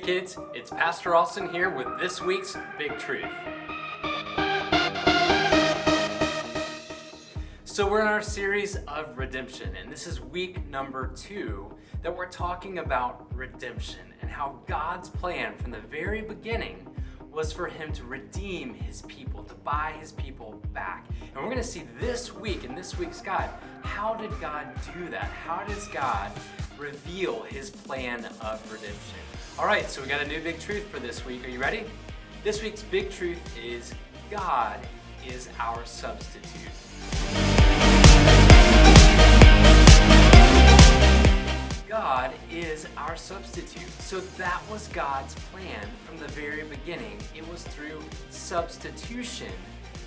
kids, it's Pastor Austin here with this week's Big Truth. So we're in our series of redemption, and this is week number 2 that we're talking about redemption and how God's plan from the very beginning was for him to redeem his people, to buy his people back. And we're going to see this week, in this week's guide, how did God do that? How does God reveal his plan of redemption? All right, so we got a new big truth for this week. Are you ready? This week's big truth is God is our substitute. God is our substitute. So that was God's plan from the very beginning. It was through substitution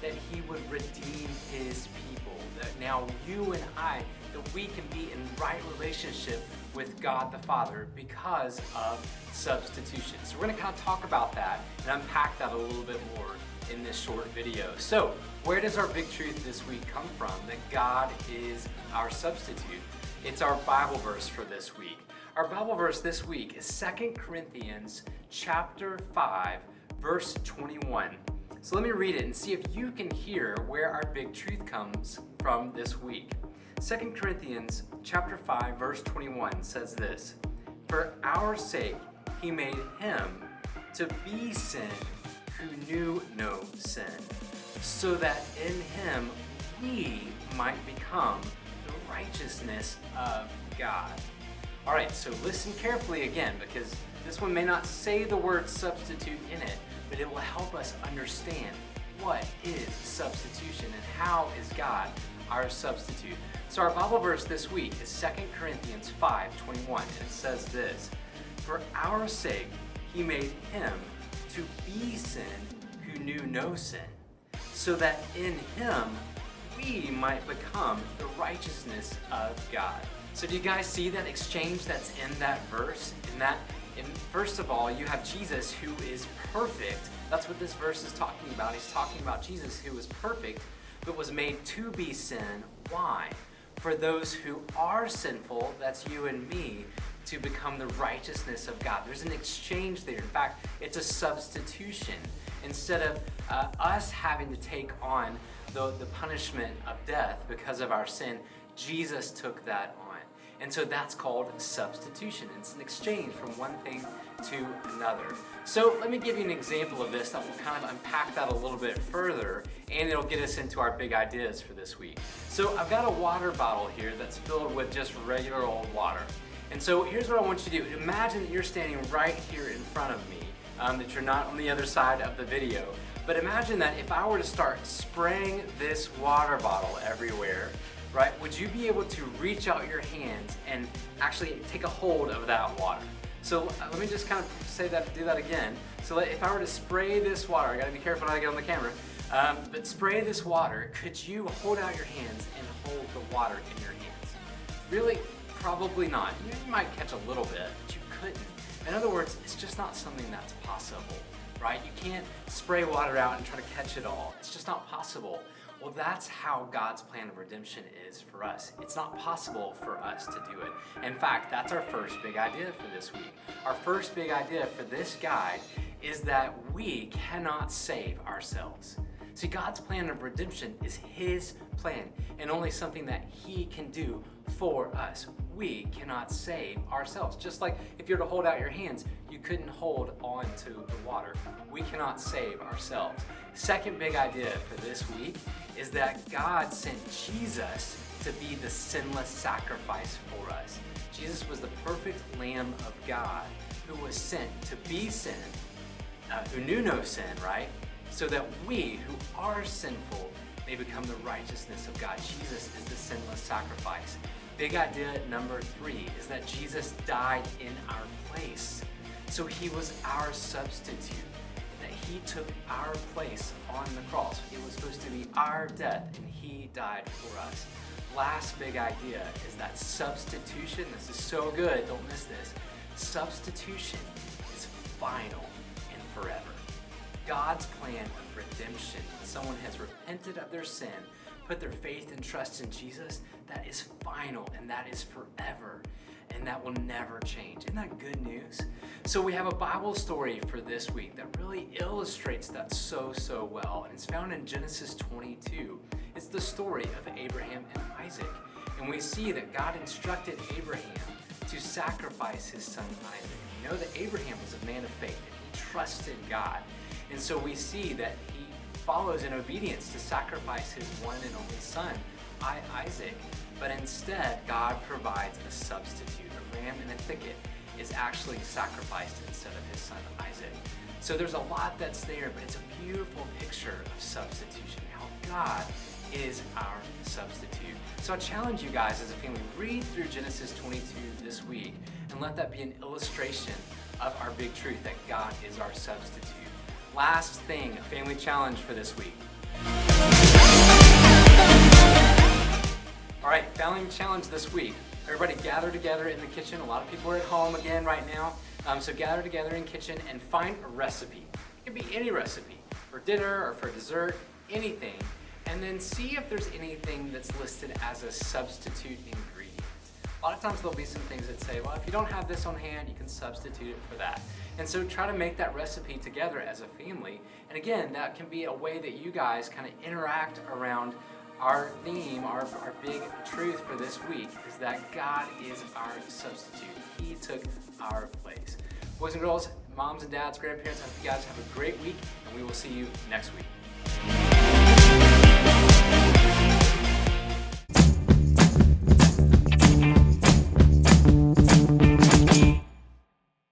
that he would redeem his people. That now you and I, that we can be in right relationship with God the Father because of substitution. So we're going to kind of talk about that and unpack that a little bit more in this short video. So where does our big truth this week come from? That God is our substitute. It's our Bible verse for this week. Our Bible verse this week is 2 Corinthians chapter 5, verse 21. So let me read it and see if you can hear where our big truth comes from this week. 2 Corinthians chapter 5, verse 21 says this: "For our sake he made him to be sin who knew no sin, so that in him we might become the righteousness of God." All right, so listen carefully again, because this one may not say the word substitute in it, but it will help us understand what is substitution and how is God our substitute. So our Bible verse this week is 2 Corinthians 5:21, and it says this: "For our sake he made him to be sin who knew no sin, so that in him we might become the righteousness of God." So do you guys see that exchange that's in that verse? First of all, you have Jesus who is perfect. That's what this verse is talking about. He's talking about Jesus who was perfect, but was made to be sin. Why? For those who are sinful, that's you and me, to become the righteousness of God. There's an exchange there. In fact, it's a substitution. Instead of us having to take on the punishment of death because of our sin, Jesus took that on. And so that's called substitution. It's an exchange from one thing to another. So let me give you an example of this that will kind of unpack that a little bit further, and it'll get us into our big ideas for this week. So I've got a water bottle here that's filled with just regular old water. And so here's what I want you to do. Imagine that you're standing right here in front of me, that you're not on the other side of the video. But imagine that if I were to start spraying this water bottle everywhere, right, would you be able to reach out your hands and actually take a hold of that water? So let me just kind of do that again. So if I were to spray this water, I gotta be careful not to get on the camera, but spray this water, could you hold out your hands and hold the water in your hands? Really? Probably not. You might catch a little bit, but you couldn't. In other words, it's just not something that's possible, right? You can't spray water out and try to catch it all. It's just not possible. Well, that's how God's plan of redemption is for us. It's not possible for us to do it. In fact, that's our first big idea for this week. Our first big idea for this guide is that we cannot save ourselves. See, God's plan of redemption is his plan and only something that he can do for us. We cannot save ourselves. Just like if you were to hold out your hands, you couldn't hold on to the water. We cannot save ourselves. Second big idea for this week is that God sent Jesus to be the sinless sacrifice for us. Jesus was the perfect Lamb of God who was sent to be sin, who knew no sin, right? So that we who are sinful may become the righteousness of God. Jesus is the sinless sacrifice. Big idea number 3 is that Jesus died in our place. So he was our substitute, that he took our place on the cross. It was supposed to be our death, and he died for us. Last big idea is that substitution, this is so good, don't miss this. Substitution is final and forever. God's plan of redemption, when someone has repented of their sin, put their faith and trust in Jesus, that is final and that is forever. And that will never change. Isn't that good news? So we have a Bible story for this week that really illustrates that so well. And it's found in Genesis 22. It's the story of Abraham and Isaac. And we see that God instructed Abraham to sacrifice his son Isaac. You know that Abraham was a man of faith and he trusted God. And so we see that he follows in obedience to sacrifice his one and only son, Isaac. But instead, God provides a substitute. A ram in a thicket is actually sacrificed instead of his son Isaac. So there's a lot that's there, but it's a beautiful picture of substitution, how God is our substitute. So I challenge you guys as a family, read through Genesis 22 this week and let that be an illustration of our big truth that God is our substitute. Last thing, a family challenge for this week. All right, family challenge this week. Everybody gather together in the kitchen. A lot of people are at home again right now. So gather together in the kitchen and find a recipe. It can be any recipe, for dinner or for dessert, anything. And then see if there's anything that's listed as a substitute ingredient. A lot of times there'll be some things that say, well, if you don't have this on hand, you can substitute it for that. And so try to make that recipe together as a family. And again, that can be a way that you guys kind of interact around our theme, our big truth for this week is that God is our substitute. He took our place. Boys and girls, moms and dads, grandparents, I hope you guys have a great week, and we will see you next week.